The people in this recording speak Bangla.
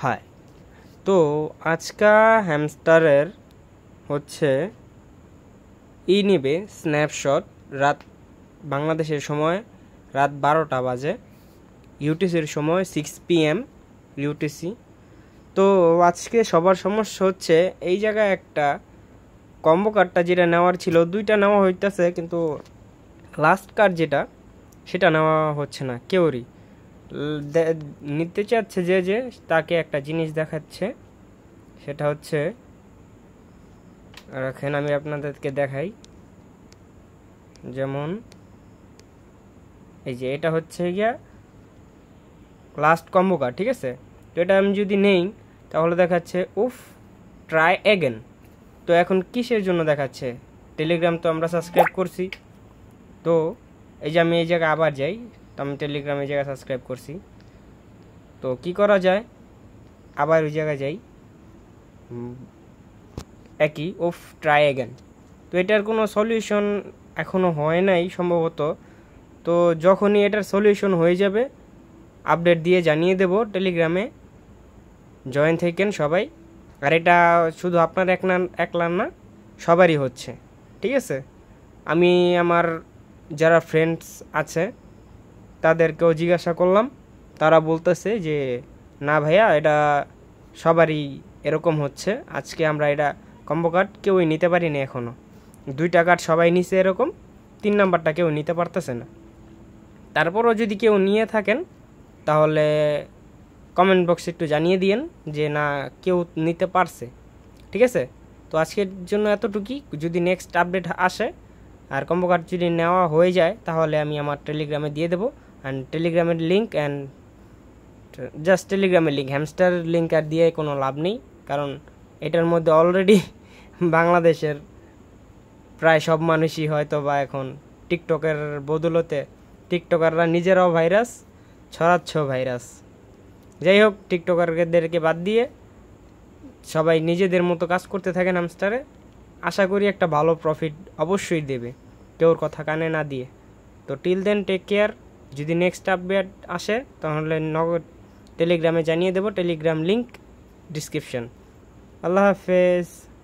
হাই। তো আজকা হ্যামস্টারের হচ্ছে নিবে স্ন্যাপশট রাত বাংলাদেশের সময় রাত 12টা বাজে, ইউটিসির সময় 6 PM ইউটিসি। তো আজকে সবার সমস্যা হচ্ছে এই জায়গায় একটা কম্বো কার্ডটা যেটা নেওয়ার ছিল, দুইটা নেওয়া হইতেছে, কিন্তু লাস্ট কার্ড যেটা সেটা নেওয়া হচ্ছে না কেউরই। নিতে চাচ্ছে যে তাকে একটা জিনিস দেখাচ্ছে, সেটা হচ্ছে, রাখেন আমি আপনাদেরকে দেখাই। যেমন এই যে এটা হচ্ছে গিয়া লাস্ট কম্বো কার্ড, ঠিক আছে। তো এটা আমি যদি নেই তাহলে দেখাচ্ছে উফ ট্রাই অ্যাগেন। তো এখন কিসের জন্য দেখাচ্ছে? টেলিগ্রাম তো আমরা সাবস্ক্রাইব করছি। তো এই যে আমি এই জায়গায় আবার যাই, তো আমি টেলিগ্রাম এই জায়গায় সাবস্ক্রাইব করছি। তো কি করা যায়, আবার ওই জায়গায় যাই, একই উফ ট্রাই অ্যাগেন। তো এটার কোনো সলিউশন এখনও হয় নাই সম্ভবত। তো যখনই এটার সলিউশন হয়ে যাবে আপডেট দিয়ে জানিয়ে দেব টেলিগ্রামে। জয়েন থাকেন সবাই। আর এটা শুধু আপনার একলার না, সবারই হচ্ছে, ঠিক আছে। আমি আমার যারা ফ্রেন্ডস আছে তাদেরকেও জিজ্ঞাসা করলাম, তারা বলতেছে যে না ভাইয়া এটা সবারই এরকম হচ্ছে। আজকে আমরা এটা কম্বো কার্ড কেউই নিতে পারিনি এখনও। 2টা কার্ড সবাই নিছে এরকম, 3 নাম্বারটা কেউ নিতে পারতেছে না। তারপরও যদি কেউ নিয়ে থাকেন তাহলে কমেন্ট বক্সে একটু জানিয়ে দিয়েন যে না কেউ নিতে পারছে, ঠিক আছে। তো আজকের জন্য এতটুকুই। যদি নেক্সট আপডেট আসে আর কম্বো কার্ড যদি নেওয়া হয়ে যায় তাহলে আমি আমার টেলিগ্রামে দিয়ে দেবো। অ্যান্ড টেলিগ্রামের লিঙ্ক জাস্ট টেলিগ্রামের লিঙ্ক, হ্যামস্টার লিঙ্ক আর দিয়ে কোনো লাভ নেই, কারণ এটার মধ্যে অলরেডি বাংলাদেশের প্রায় সব মানুষই হয়তো বা এখন টিকটকের বদৌলতে টিকটকাররা নিজেরাও ভাইরাস ছড়াচ্ছ ভাইরাস। যাই হোক, টিকটকারদেরকে বাদ দিয়ে সবাই নিজেদের মতো কাজ করতে থাকেন হ্যামস্টারে। আশা করি একটা ভালো প্রফিট অবশ্যই দেবে, কেউর কথা কানে না দিয়ে। তো টিল দেন টেক কেয়ার। যদি নেক্সট আপডেট আসে তাহলে নগদ টেলিগ্রামে জানিয়ে দেবো, টেলিগ্রাম লিঙ্ক ডিসক্রিপশন। আল্লাহ হাফেজ।